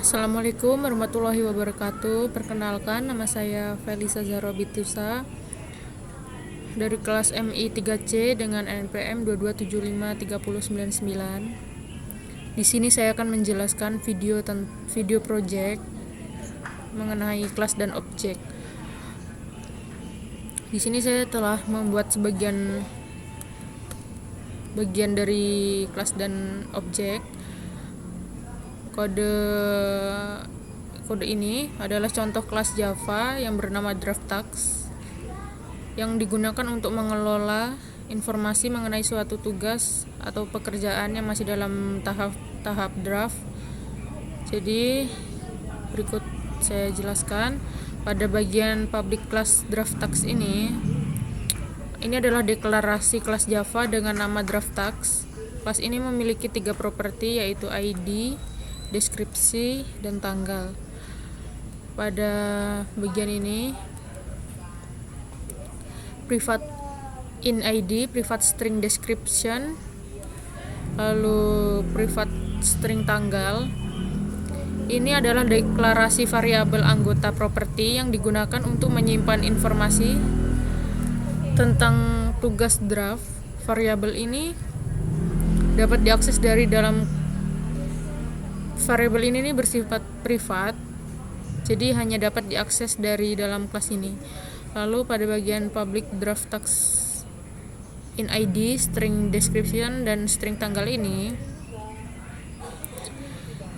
Assalamualaikum warahmatullahi wabarakatuh. Perkenalkan, nama saya Felisa Zahra Bitusa dari kelas MI 3C dengan NPM 22753099. Di sini saya akan menjelaskan video project mengenai kelas dan objek. Di sini saya telah membuat bagian dari kelas dan objek. Kode ini adalah contoh kelas Java yang bernama DraftTags yang digunakan untuk mengelola informasi mengenai suatu tugas atau pekerjaan yang masih dalam tahap draft. Jadi berikut saya jelaskan. Pada bagian public class DraftTags ini adalah deklarasi kelas Java dengan nama DraftTags. Kelas ini memiliki 3 properti, yaitu ID, deskripsi, dan tanggal. Pada bagian ini private in ID, private string description, lalu private string tanggal. Ini adalah deklarasi variabel anggota properti yang digunakan untuk menyimpan informasi tentang tugas draft. Variabel ini dapat diakses dari dalam variabel ini bersifat privat, jadi hanya dapat diakses dari dalam kelas ini. Lalu pada bagian public DraftTags in ID, string description, dan string tanggal ini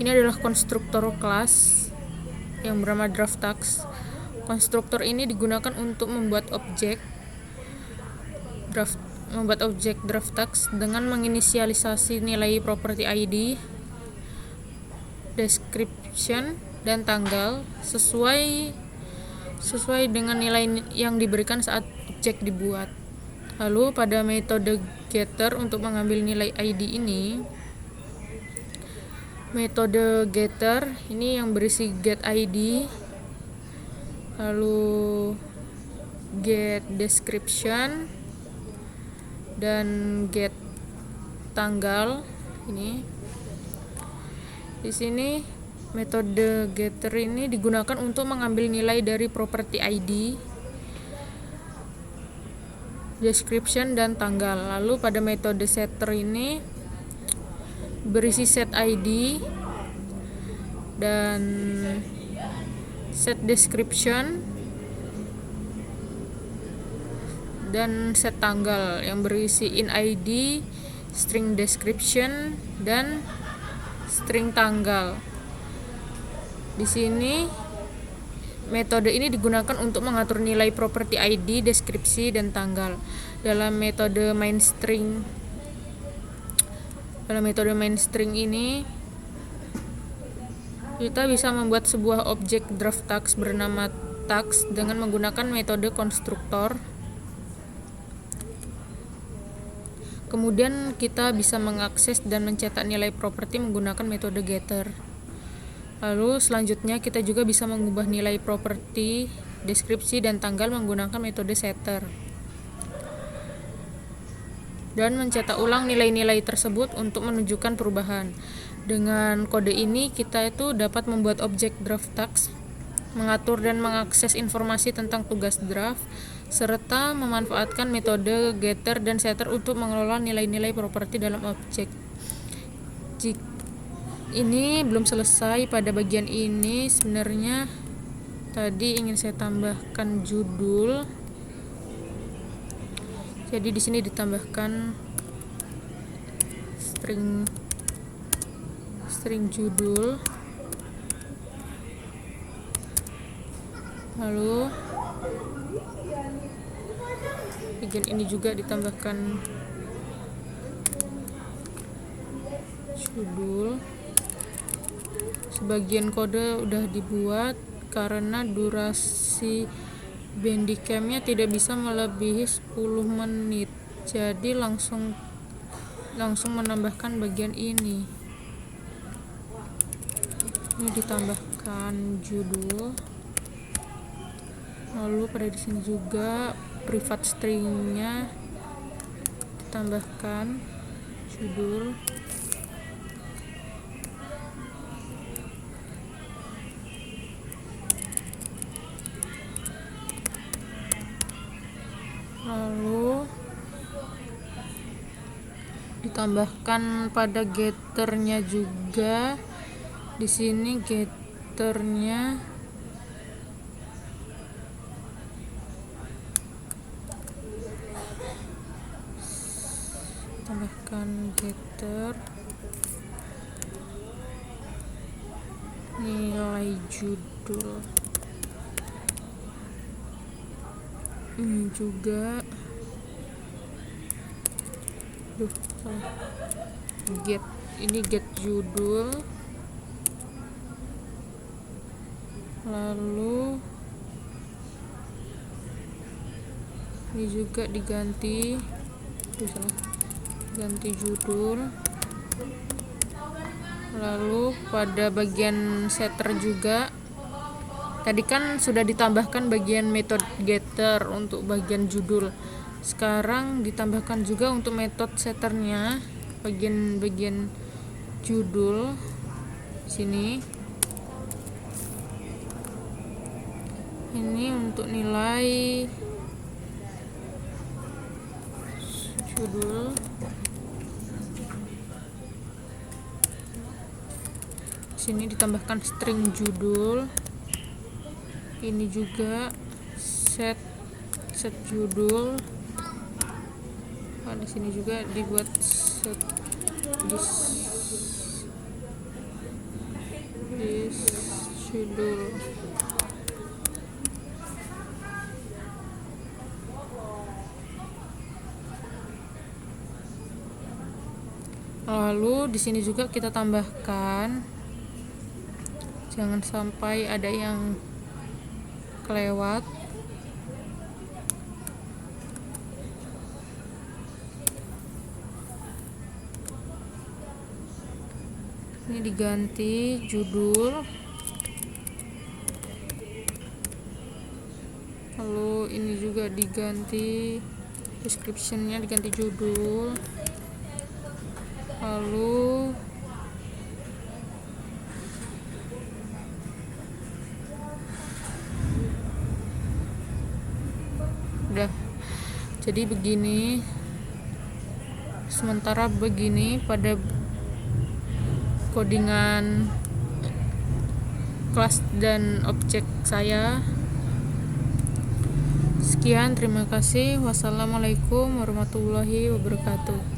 adalah konstruktor kelas yang bernama DraftTags. Konstruktor ini digunakan untuk membuat objek DraftTags dengan menginisialisasi nilai properti ID, description, dan tanggal sesuai dengan nilai yang diberikan saat objek dibuat. Lalu pada metode getter untuk mengambil nilai ID ini, metode getter ini yang berisi get ID, lalu get description, dan get tanggal. Di sini metode getter ini digunakan untuk mengambil nilai dari properti ID, description, dan tanggal. Lalu pada metode setter ini berisi set ID dan set description dan set tanggal yang berisi in ID, string description, dan string tanggal. Di sini metode ini digunakan untuk mengatur nilai properti ID, deskripsi, dan tanggal. Dalam metode mainString ini kita bisa membuat sebuah objek DraftTags bernama tags dengan menggunakan metode konstruktor. Kemudian kita bisa mengakses dan mencetak nilai properti menggunakan metode getter. Lalu selanjutnya kita juga bisa mengubah nilai properti, deskripsi, dan tanggal menggunakan metode setter, dan mencetak ulang nilai-nilai tersebut untuk menunjukkan perubahan. Dengan kode ini kita dapat membuat objek DraftTags, mengatur dan mengakses informasi tentang tugas draft, serta memanfaatkan metode getter dan setter untuk mengelola nilai-nilai properti dalam objek. Ini belum selesai. Pada bagian ini sebenarnya tadi ingin saya tambahkan judul. Jadi di sini ditambahkan string judul. Lalu bagian ini juga ditambahkan judul. Sebagian kode udah dibuat karena durasi Bandicam-nya tidak bisa melebihi 10 menit. Jadi langsung menambahkan bagian ini. Ini ditambahkan judul. Lalu pada di sini juga private string-nya ditambahkan judul. ditambahkan pada getternya juga. Di sini getternya tambahkan getter, nilai judul ini juga get judul, lalu ini juga diganti ganti judul. Lalu pada bagian setter juga, tadi kan sudah ditambahkan bagian method getter untuk bagian judul, sekarang ditambahkan juga untuk metode setternya bagian judul sini. Ini untuk nilai judul, sini ditambahkan string judul. Ini juga set judul. Nah, di sini juga dibuat set this judul. Lalu di sini juga kita tambahkan, jangan sampai ada yang kelewat. Ini diganti judul, lalu ini juga diganti descriptionnya, diganti judul, lalu udah. Jadi begini, sementara begini pada codingan kelas dan objek saya. Sekian, terima kasih. Wassalamualaikum warahmatullahi wabarakatuh.